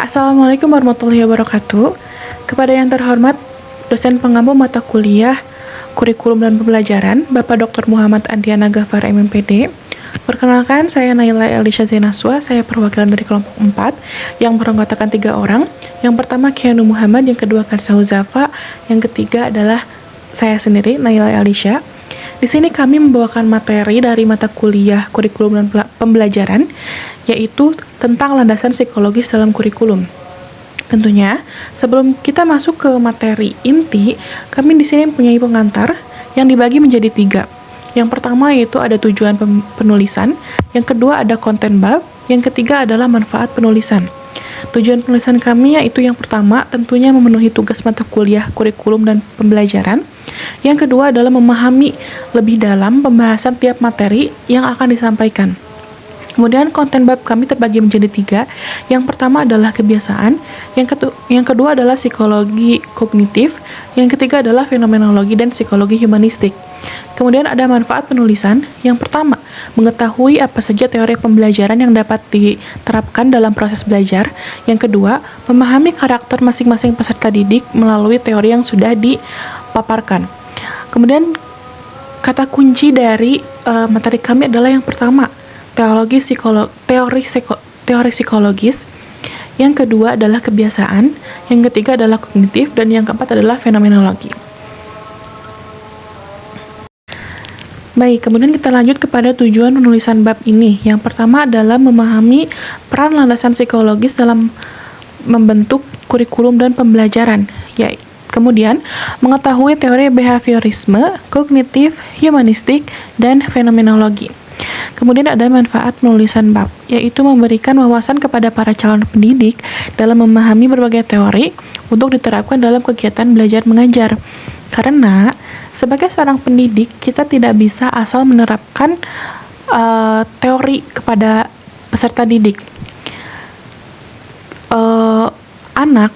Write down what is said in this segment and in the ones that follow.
Assalamualaikum warahmatullahi wabarakatuh. Kepada yang terhormat dosen pengampu mata kuliah Kurikulum dan Pembelajaran, Bapak Dr. Muhammad Andiana Ghaffar MMPD. Perkenalkan, saya Naila Elisha Zenaswa, saya perwakilan dari kelompok 4 yang beranggotakan 3 orang. Yang pertama Kianu Muhammad, yang kedua Kansa Huzafa, yang ketiga adalah saya sendiri, Naila Elisha. Di sini kami membawakan materi dari mata kuliah Kurikulum dan Pembelajaran, yaitu tentang landasan psikologis dalam kurikulum. Tentunya, sebelum kita masuk ke materi inti, kami di sini mempunyai pengantar yang dibagi menjadi 3. Yang pertama yaitu ada tujuan penulisan, yang kedua ada konten bab, yang ketiga adalah manfaat penulisan. Tujuan penulisan kami yaitu yang pertama tentunya memenuhi tugas mata kuliah kurikulum dan pembelajaran. Yang kedua adalah memahami lebih dalam pembahasan tiap materi yang akan disampaikan. Kemudian konten bab kami terbagi menjadi 3. Yang pertama adalah kebiasaan, yang kedua adalah psikologi kognitif, yang ketiga adalah fenomenologi dan psikologi humanistik. Kemudian ada manfaat penulisan. Yang pertama, mengetahui apa saja teori pembelajaran yang dapat diterapkan dalam proses belajar. Yang kedua, memahami karakter masing-masing peserta didik melalui teori yang sudah dipaparkan. Kemudian kata kunci dari materi kami adalah yang pertama, teori psikologis, yang kedua adalah kebiasaan, yang ketiga adalah kognitif, dan yang keempat adalah fenomenologi. Baik, kemudian kita lanjut kepada tujuan penulisan bab ini. Yang pertama adalah memahami peran landasan psikologis dalam membentuk kurikulum dan pembelajaran. Kemudian, mengetahui teori behaviorisme, kognitif, humanistik, dan fenomenologi. Kemudian ada manfaat penulisan bab, yaitu memberikan wawasan kepada para calon pendidik dalam memahami berbagai teori untuk diterapkan dalam kegiatan belajar mengajar. Karena sebagai seorang pendidik, kita tidak bisa asal menerapkan teori kepada peserta didik. Anak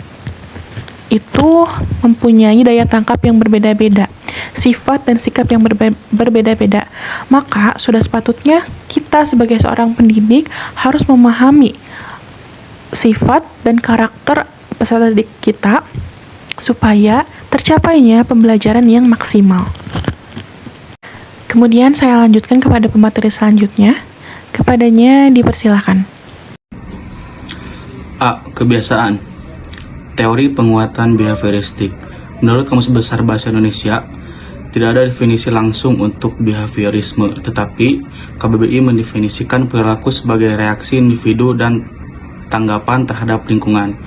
itu mempunyai daya tangkap yang berbeda-beda, sifat dan sikap yang berbeda-beda. Maka sudah sepatutnya kita sebagai seorang pendidik harus memahami sifat dan karakter peserta didik kita supaya tercapainya pembelajaran yang maksimal. Kemudian saya lanjutkan kepada pemateri selanjutnya. Kepadanya dipersilakan. A. Kebiasaan. Teori penguatan behavioristik. Menurut Kamus Besar Bahasa Indonesia, tidak ada definisi langsung untuk behaviorisme, tetapi KBBI mendefinisikan perilaku sebagai reaksi individu dan tanggapan terhadap lingkungan,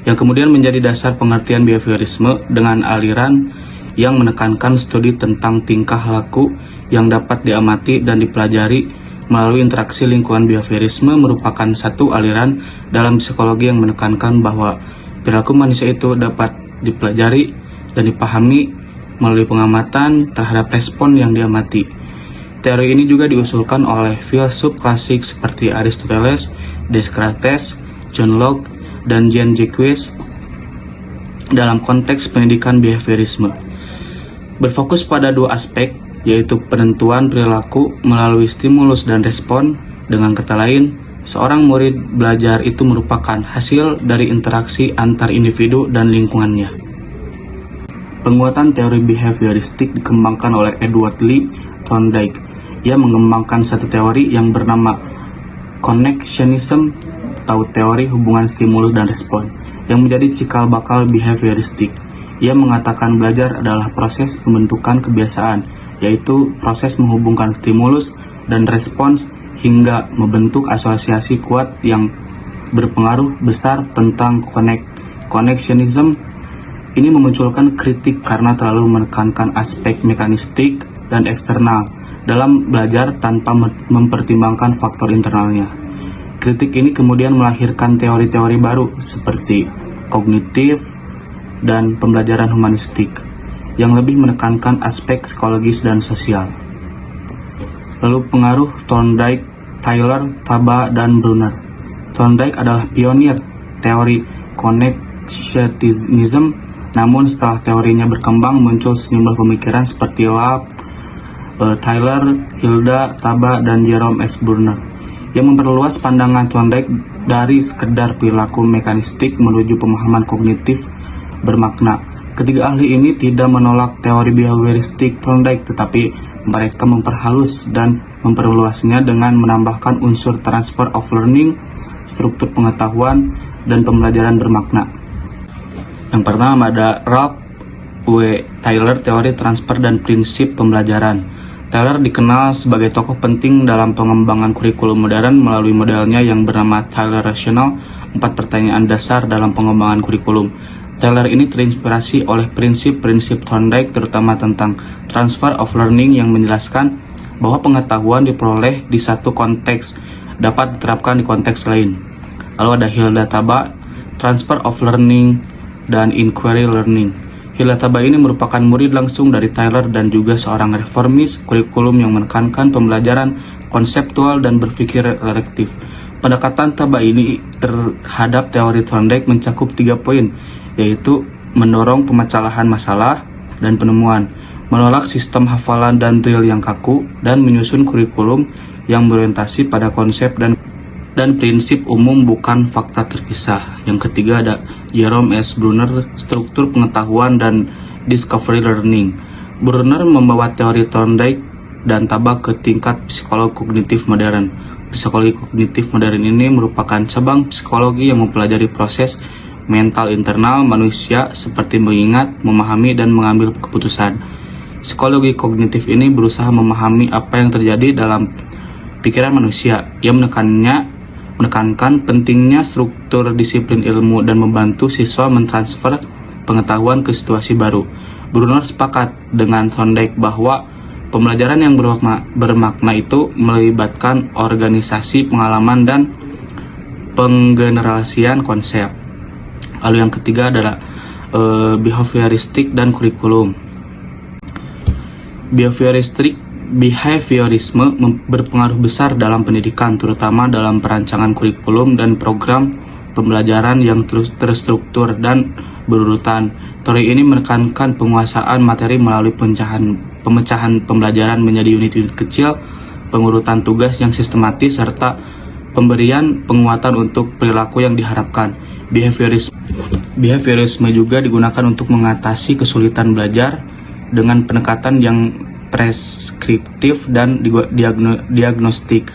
yang kemudian menjadi dasar pengertian behaviorisme dengan aliran yang menekankan studi tentang tingkah laku yang dapat diamati dan dipelajari melalui interaksi lingkungan. Behaviorisme merupakan satu aliran dalam psikologi yang menekankan bahwa perilaku manusia itu dapat dipelajari dan dipahami melalui pengamatan terhadap respon yang diamati. Teori ini juga diusulkan oleh filsuf klasik seperti Aristoteles, Descartes, John Locke, dan Jean-Jacques dalam konteks pendidikan behaviorisme. Berfokus pada 2 aspek, yaitu penentuan perilaku melalui stimulus dan respon. Dengan kata lain, seorang murid belajar itu merupakan hasil dari interaksi antar individu dan lingkungannya. Penguatan teori behavioristik dikembangkan oleh Edward Lee Thorndike. Ia mengembangkan satu teori yang bernama connectionism atau teori hubungan stimulus dan respon, yang menjadi cikal bakal behavioristik. Ia mengatakan belajar adalah proses pembentukan kebiasaan, yaitu proses menghubungkan stimulus dan respons hingga membentuk asosiasi kuat yang berpengaruh besar tentang connectionism. Ini memunculkan kritik karena terlalu menekankan aspek mekanistik dan eksternal dalam belajar tanpa mempertimbangkan faktor internalnya. Kritik ini kemudian melahirkan teori-teori baru seperti kognitif dan pembelajaran humanistik yang lebih menekankan aspek psikologis dan sosial. Lalu pengaruh Thorndike, Tyler, Taba, dan Brunner. Thorndike adalah pionir teori connectionism, namun setelah teorinya berkembang muncul sejumlah pemikiran seperti Lab, Tyler, Hilda, Taba, dan Jerome S. Brunner yang memperluas pandangan Thorndike dari sekedar perilaku mekanistik menuju pemahaman kognitif bermakna. Ketiga ahli ini tidak menolak teori behavioristik Thorndike, tetapi mereka memperhalus dan memperluasnya dengan menambahkan unsur transfer of learning, struktur pengetahuan, dan pembelajaran bermakna. Yang pertama ada Ralph W. Taylor, teori transfer dan prinsip pembelajaran. Taylor dikenal sebagai tokoh penting dalam pengembangan kurikulum modern melalui modelnya yang bernama Taylor Rational, 4 pertanyaan dasar dalam pengembangan kurikulum. Taylor ini terinspirasi oleh prinsip-prinsip Thorndike, terutama tentang transfer of learning yang menjelaskan bahwa pengetahuan diperoleh di satu konteks dapat diterapkan di konteks lain. Lalu ada Hilda Taba, transfer of learning dan inquiry learning. Hilda Taba ini merupakan murid langsung dari Taylor dan juga seorang reformis kurikulum yang menekankan pembelajaran konseptual dan berpikir reflektif. Pendekatan Taba ini terhadap teori Thorndike mencakup 3 poin, yaitu mendorong pemecahan masalah dan penemuan, menolak sistem hafalan dan drill yang kaku, dan menyusun kurikulum yang berorientasi pada konsep dan prinsip umum bukan fakta terpisah. Yang ketiga ada Jerome S. Brunner, struktur pengetahuan dan discovery learning. Brunner membawa teori Thorndike dan Taba ke tingkat psikologi kognitif modern. Psikologi kognitif modern ini merupakan cabang psikologi yang mempelajari proses mental internal manusia seperti mengingat, memahami, dan mengambil keputusan. Psikologi kognitif ini berusaha memahami apa yang terjadi dalam pikiran manusia. Ia menekankan pentingnya struktur disiplin ilmu dan membantu siswa mentransfer pengetahuan ke situasi baru. Brunner sepakat dengan Thorndike bahwa pembelajaran yang bermakna itu melibatkan organisasi pengalaman dan penggenerasian konsep. Lalu yang ketiga adalah behavioristik dan kurikulum. Behaviorisme berpengaruh besar dalam pendidikan, terutama dalam perancangan kurikulum dan program pembelajaran yang terstruktur dan berurutan. Teori ini menekankan penguasaan materi melalui pemecahan pembelajaran menjadi unit-unit kecil, pengurutan tugas yang sistematis, serta pemberian penguatan untuk perilaku yang diharapkan. Behaviorisme juga digunakan untuk mengatasi kesulitan belajar dengan pendekatan yang preskriptif dan diagnostik.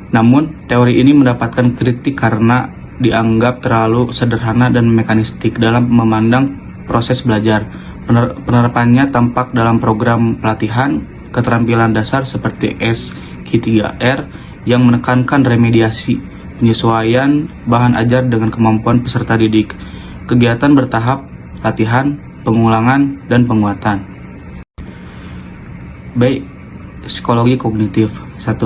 Namun, teori ini mendapatkan kritik karena dianggap terlalu sederhana dan mekanistik dalam memandang proses belajar. Penerapannya tampak dalam program pelatihan keterampilan dasar seperti SQ3R yang menekankan remediasi, penyesuaian bahan ajar dengan kemampuan peserta didik, kegiatan bertahap, latihan, pengulangan, dan penguatan. Baik, psikologi kognitif. 1.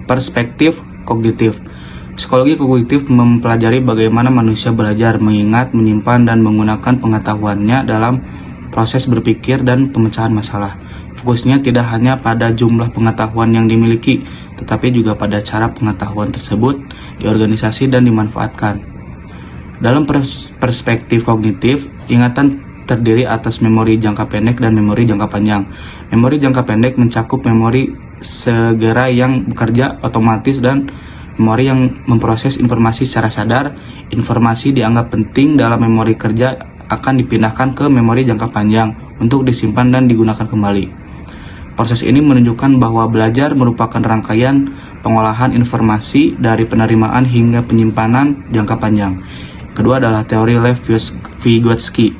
Perspektif kognitif. Psikologi kognitif mempelajari bagaimana manusia belajar, mengingat, menyimpan, dan menggunakan pengetahuannya dalam proses berpikir dan pemecahan masalah. Fokusnya tidak hanya pada jumlah pengetahuan yang dimiliki, tetapi juga pada cara pengetahuan tersebut diorganisasi dan dimanfaatkan. Dalam perspektif kognitif, ingatan terdiri atas memori jangka pendek dan memori jangka panjang. Memori jangka pendek mencakup memori segera yang bekerja otomatis dan memori yang memproses informasi secara sadar. Informasi dianggap penting dalam memori kerja akan dipindahkan ke memori jangka panjang untuk disimpan dan digunakan kembali. Proses ini menunjukkan bahwa belajar merupakan rangkaian pengolahan informasi dari penerimaan hingga penyimpanan jangka panjang. Kedua adalah teori Lev-Vygotsky,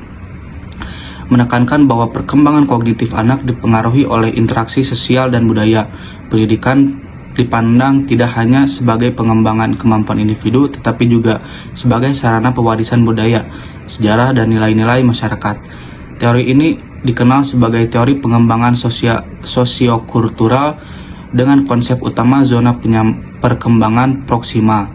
menekankan bahwa perkembangan kognitif anak dipengaruhi oleh interaksi sosial dan budaya. Pendidikan dipandang tidak hanya sebagai pengembangan kemampuan individu, tetapi juga sebagai sarana pewarisan budaya, sejarah, dan nilai-nilai masyarakat. Teori ini dikenal sebagai teori pengembangan sosiokultural dengan konsep utama zona perkembangan proksima,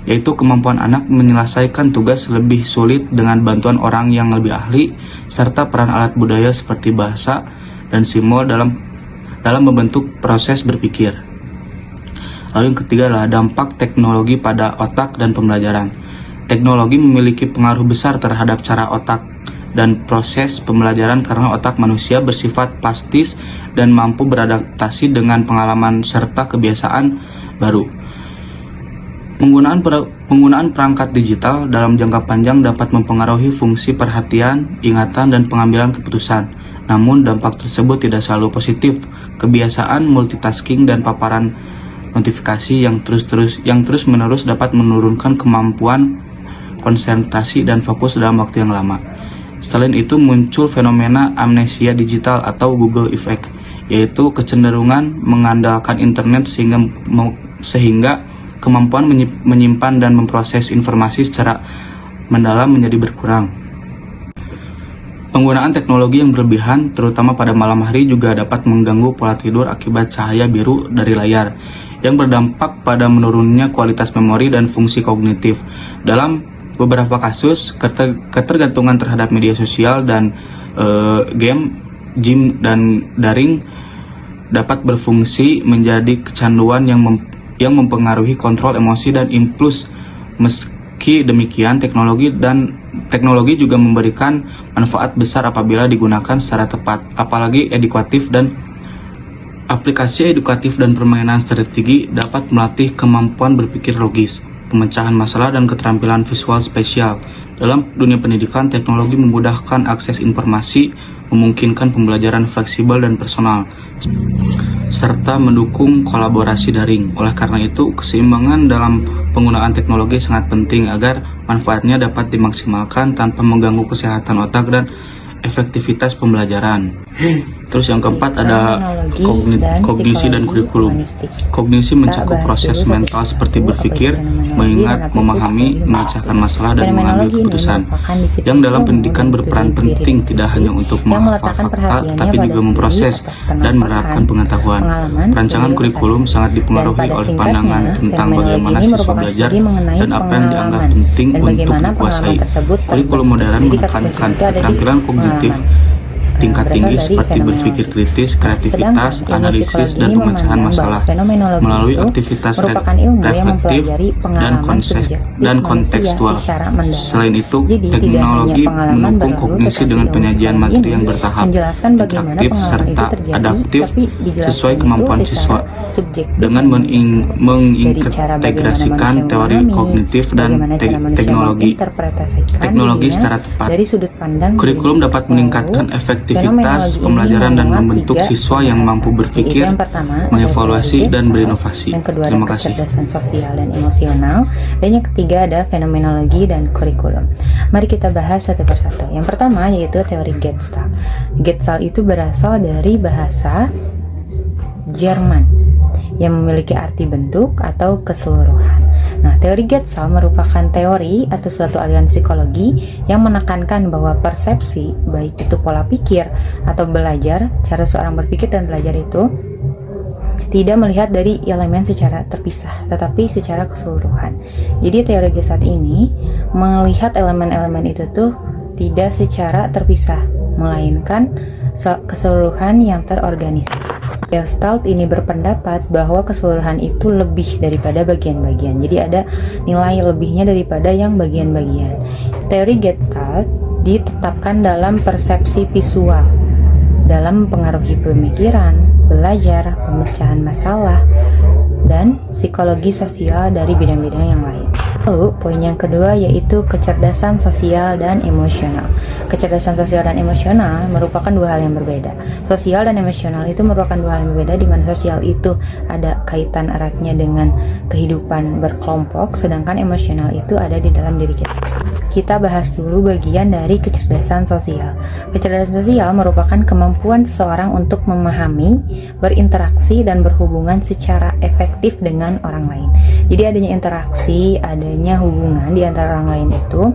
yaitu kemampuan anak menyelesaikan tugas lebih sulit dengan bantuan orang yang lebih ahli, serta peran alat budaya seperti bahasa dan simbol dalam membentuk proses berpikir. Lalu yang ketiga adalah dampak teknologi pada otak dan pembelajaran. Teknologi memiliki pengaruh besar terhadap cara otak dan proses pembelajaran karena otak manusia bersifat plastis dan mampu beradaptasi dengan pengalaman serta kebiasaan baru. Penggunaan perangkat digital dalam jangka panjang dapat mempengaruhi fungsi perhatian, ingatan, dan pengambilan keputusan. Namun, dampak tersebut tidak selalu positif. Kebiasaan multitasking dan paparan notifikasi yang terus-menerus dapat menurunkan kemampuan konsentrasi dan fokus dalam waktu yang lama. Selain itu, muncul fenomena amnesia digital atau Google Effect, yaitu kecenderungan mengandalkan internet sehingga kemampuan menyimpan dan memproses informasi secara mendalam menjadi berkurang. Penggunaan teknologi yang berlebihan, terutama pada malam hari, juga dapat mengganggu pola tidur akibat cahaya biru dari layar, yang berdampak pada menurunnya kualitas memori dan fungsi kognitif. Dalam beberapa kasus, ketergantungan terhadap media sosial dan game, dan daring dapat berfungsi menjadi kecanduan yang mempengaruhi kontrol emosi dan impuls. Meski demikian, teknologi juga memberikan manfaat besar apabila digunakan secara tepat, apalagi aplikasi edukatif dan permainan strategi dapat melatih kemampuan berpikir logis, pemecahan masalah, dan keterampilan visual spesial. Dalam dunia pendidikan, teknologi memudahkan akses informasi, memungkinkan pembelajaran fleksibel dan personal, serta mendukung kolaborasi daring. Oleh karena itu, keseimbangan dalam penggunaan teknologi sangat penting agar manfaatnya dapat dimaksimalkan tanpa mengganggu kesehatan otak dan efektivitas pembelajaran. Terus yang keempat ada kognisi dan kurikulum. Kognisi mencakup proses mental seperti berpikir, mengingat, memahami, memecahkan masalah, dan mengambil keputusan, yang dalam pendidikan berperan penting tidak hanya untuk menghafal fakta, tetapi juga memproses dan menerapkan pengetahuan. Rancangan kurikulum sangat dipengaruhi oleh pandangan tentang bagaimana siswa belajar dan apa yang dianggap penting untuk dikuasai. Kurikulum modern menekankan keterampilan kognitif tingkat tinggi seperti berpikir kritis, kreativitas, analisis, dan pemecahan masalah melalui aktivitas reflektif dan kontekstual. Selain itu, teknologi mendukung kognisi dengan penyajian materi yang bertahap, interaktif, serta adaptif sesuai kemampuan siswa. Dengan mengintegrasikan teori kognitif dan teknologi secara tepat, kurikulum dapat meningkatkan efektivitas pembelajaran dan membentuk siswa yang mampu berpikir, mengevaluasi, dan berinovasi. Yang kedua Terima ada kasih. kecerdasan sosial dan emosional, dan yang ketiga ada fenomenologi dan kurikulum. Mari kita bahas satu persatu. Yang pertama yaitu teori Gestalt. Gestalt itu berasal dari bahasa Jerman yang memiliki arti bentuk atau keseluruhan. Nah, teori Gestalt merupakan teori atau suatu aliran psikologi yang menekankan bahwa persepsi, baik itu pola pikir atau belajar, cara seorang berpikir dan belajar itu tidak melihat dari elemen secara terpisah, tetapi secara keseluruhan. Jadi teori Gestalt ini melihat elemen-elemen itu tuh tidak secara terpisah, melainkan keseluruhan yang terorganisir. Gestalt ini berpendapat bahwa keseluruhan itu lebih daripada bagian-bagian. Jadi ada nilai lebihnya daripada yang bagian-bagian. Teori Gestalt ditetapkan dalam persepsi visual, dalam mempengaruhi pemikiran, belajar, pemecahan masalah, dan psikologi sosial dari bidang-bidang yang lain. Lalu, poin yang kedua yaitu kecerdasan sosial dan emosional. Kecerdasan sosial dan emosional merupakan dua hal yang berbeda. Sosial dan emosional itu merupakan dua hal yang berbeda, di mana sosial itu ada kaitan eratnya dengan kehidupan berkelompok, sedangkan emosional itu ada di dalam diri kita. Kita bahas dulu bagian dari kecerdasan sosial. Kecerdasan sosial merupakan kemampuan seseorang untuk memahami, berinteraksi, dan berhubungan secara efektif dengan orang lain. Jadi adanya interaksi, adanya hubungan di antara orang lain itu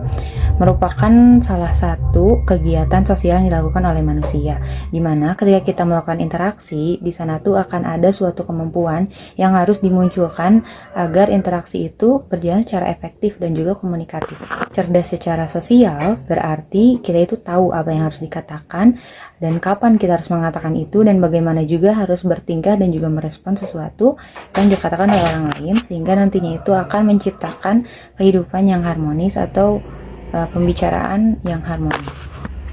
merupakan salah satu kegiatan sosial yang dilakukan oleh manusia, di mana ketika kita melakukan interaksi, di sana tuh akan ada suatu kemampuan yang harus dimunculkan agar interaksi itu berjalan secara efektif dan juga komunikatif. Cerdas secara sosial berarti kita itu tahu apa yang harus dikatakan dan kapan kita harus mengatakan itu, dan bagaimana juga harus bertingkah dan juga merespon sesuatu yang dikatakan oleh orang lain, sehingga nantinya itu akan menciptakan kehidupan yang harmonis atau pembicaraan yang harmonis.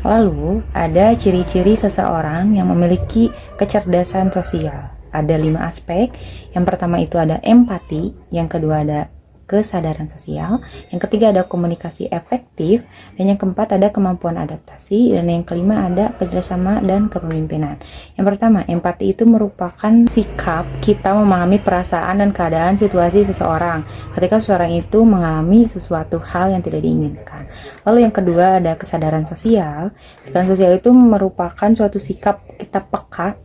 Lalu ada ciri-ciri seseorang yang memiliki kecerdasan sosial. Ada 5 aspek. Yang pertama itu ada empati, yang kedua ada kesadaran sosial, yang ketiga ada komunikasi efektif, dan yang keempat ada kemampuan adaptasi, dan yang kelima ada kerjasama dan kepemimpinan. Yang pertama, empati itu merupakan sikap kita memahami perasaan dan keadaan situasi seseorang ketika seseorang itu mengalami sesuatu hal yang tidak diinginkan. Lalu yang kedua ada kesadaran sosial. Kesadaran sosial itu merupakan suatu sikap kita peka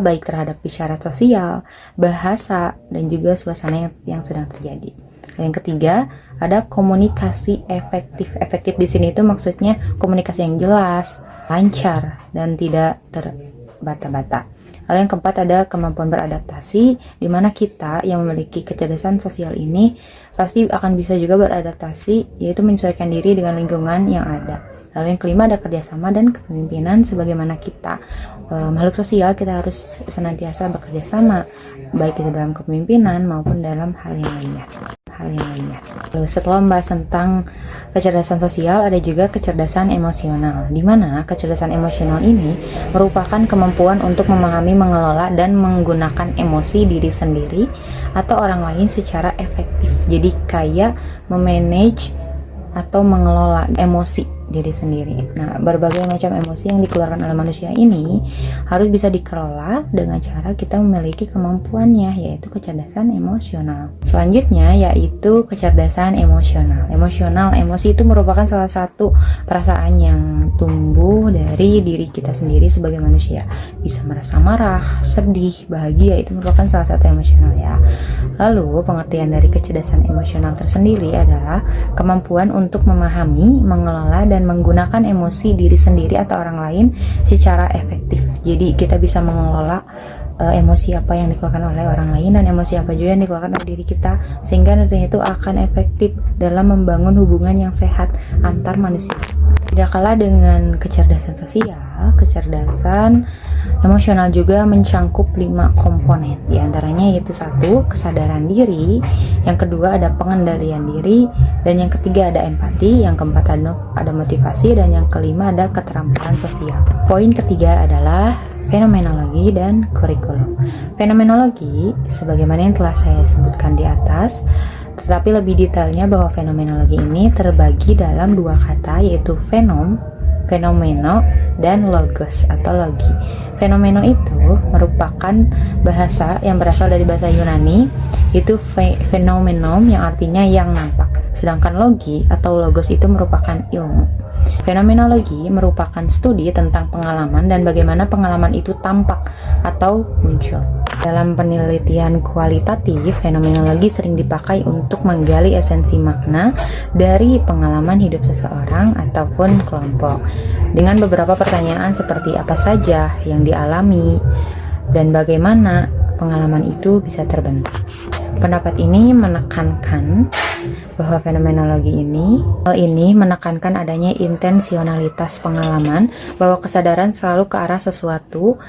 baik terhadap isyarat sosial, bahasa, dan juga suasana yang sedang terjadi. Yang ketiga, ada komunikasi efektif. Efektif di sini itu maksudnya komunikasi yang jelas, lancar, dan tidak terbata-bata. Lalu yang keempat ada kemampuan beradaptasi, di mana kita yang memiliki kecerdasan sosial ini pasti akan bisa juga beradaptasi, yaitu menyesuaikan diri dengan lingkungan yang ada. Lalu yang kelima ada kerjasama dan kepemimpinan. Sebagaimana kita makhluk sosial, kita harus senantiasa bekerja sama, baik itu dalam kepemimpinan maupun dalam hal yang lainnya. Lalu setelah membahas tentang kecerdasan sosial, ada juga kecerdasan emosional, di mana kecerdasan emosional ini merupakan kemampuan untuk memahami, mengelola, dan menggunakan emosi diri sendiri atau orang lain secara efektif. Jadi kayak memanage atau mengelola emosi diri sendiri. Nah, berbagai macam emosi yang dikeluarkan oleh manusia ini harus bisa dikelola dengan cara kita memiliki kemampuannya, yaitu kecerdasan emosional. Selanjutnya yaitu kecerdasan emosional. Emosi itu merupakan salah satu perasaan yang tumbuh dari diri kita sendiri sebagai manusia. Bisa merasa marah, sedih, bahagia, itu merupakan salah satu emosional ya. Lalu pengertian dari kecerdasan emosional tersendiri adalah kemampuan untuk memahami, mengelola, dan menggunakan emosi diri sendiri atau orang lain secara efektif. Jadi kita bisa mengelola emosi apa yang dikeluarkan oleh orang lain dan emosi apa juga yang dikeluarkan oleh diri kita, sehingga nantinya itu akan efektif dalam membangun hubungan yang sehat antar manusia. Tidak kalah dengan kecerdasan sosial, kecerdasan emosional juga mencangkup 5 komponen. Di antaranya yaitu 1, kesadaran diri, yang kedua ada pengendalian diri, dan yang ketiga ada empati, yang keempat ada motivasi, dan yang kelima ada keterampilan sosial. Poin ketiga adalah fenomenologi dan kurikulum. Fenomenologi sebagaimana yang telah saya sebutkan di atas, tetapi lebih detailnya bahwa fenomenologi ini terbagi dalam 2 kata, yaitu fenomeno, dan logos atau logi. Fenomeno itu merupakan bahasa yang berasal dari bahasa Yunani, itu fenomenon yang artinya yang nampak. Sedangkan logi atau logos itu merupakan ilmu. Fenomenologi merupakan studi tentang pengalaman dan bagaimana pengalaman itu tampak atau muncul. Dalam penelitian kualitatif, fenomenologi sering dipakai untuk menggali esensi makna dari pengalaman hidup seseorang ataupun kelompok, dengan beberapa pertanyaan seperti apa saja yang dialami dan bagaimana pengalaman itu bisa terbentuk. Pendapat ini menekankan bahwa fenomenologi hal ini menekankan adanya intensionalitas pengalaman, bahwa kesadaran selalu ke arah sesuatu,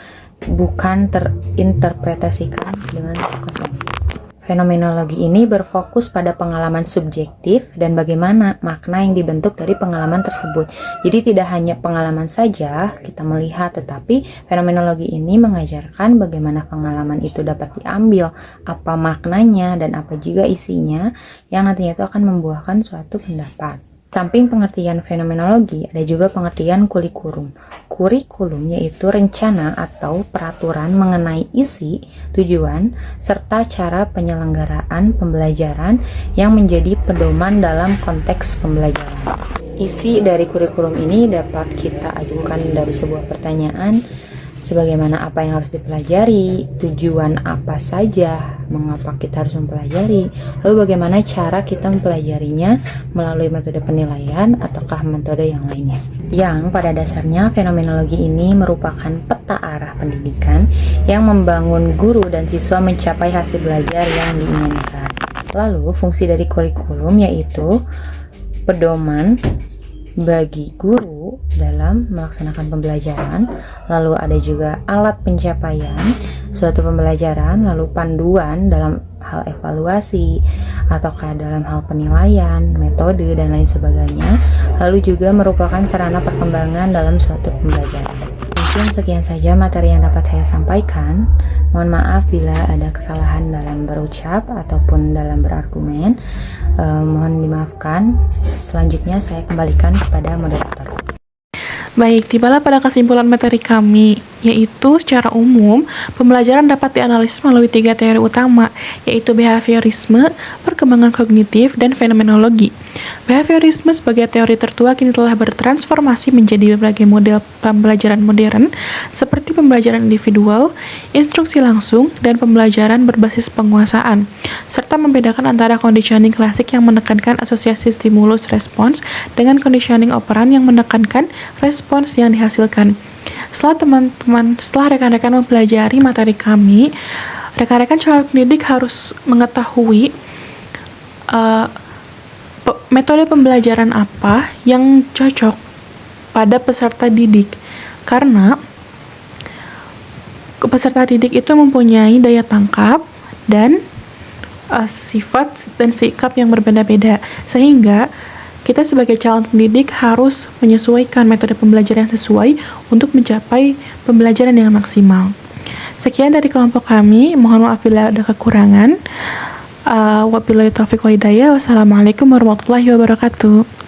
bukan terinterpretasikan dengan kosong. Fenomenologi ini berfokus pada pengalaman subjektif dan bagaimana makna yang dibentuk dari pengalaman tersebut. Jadi tidak hanya pengalaman saja kita melihat, tetapi fenomenologi ini mengajarkan bagaimana pengalaman itu dapat diambil, apa maknanya, dan apa juga isinya yang nantinya itu akan membuahkan suatu pendapat. Samping pengertian fenomenologi, ada juga pengertian kurikulum. Kurikulum yaitu rencana atau peraturan mengenai isi, tujuan, serta cara penyelenggaraan pembelajaran yang menjadi pedoman dalam konteks pembelajaran. Isi dari kurikulum ini dapat kita ajukan dari sebuah pertanyaan, sebagaimana apa yang harus dipelajari, tujuan apa saja, mengapa kita harus mempelajari, lalu bagaimana cara kita mempelajarinya melalui metode penilaian ataukah metode yang lainnya. Yang pada dasarnya fenomenologi ini merupakan peta arah pendidikan yang membangun guru dan siswa mencapai hasil belajar yang diinginkan. Lalu fungsi dari kurikulum yaitu pedoman bagi guru dalam melaksanakan pembelajaran, lalu ada juga alat pencapaian suatu pembelajaran, lalu panduan dalam hal evaluasi ataukah dalam hal penilaian, metode, dan lain sebagainya, lalu juga merupakan sarana perkembangan dalam suatu pembelajaran. Mungkin sekian saja materi yang dapat saya sampaikan. Mohon maaf bila ada kesalahan dalam berucap ataupun dalam berargumen. Mohon dimaafkan. Selanjutnya saya kembalikan kepada moderator. Baik, tibalah pada kesimpulan materi kami, yaitu secara umum, pembelajaran dapat dianalisis melalui 3 teori utama, yaitu behaviorisme, perkembangan kognitif, dan fenomenologi. Behaviorisme sebagai teori tertua kini telah bertransformasi menjadi berbagai model pembelajaran modern, seperti pembelajaran individual, instruksi langsung, dan pembelajaran berbasis penguasaan, serta membedakan antara conditioning klasik yang menekankan asosiasi stimulus-respons dengan conditioning operan yang menekankan respons yang dihasilkan. Setelah rekan-rekan mempelajari materi kami, rekan-rekan calon pendidik harus mengetahui metode pembelajaran apa yang cocok pada peserta didik, karena peserta didik itu mempunyai daya tangkap dan sifat dan sikap yang berbeda-beda, sehingga kita sebagai calon pendidik harus menyesuaikan metode pembelajaran yang sesuai untuk mencapai pembelajaran yang maksimal. Sekian dari kelompok kami, mohon maaf bila ada kekurangan. Wabillahi taufiq wal hidayah. Wassalamualaikum warahmatullahi wabarakatuh.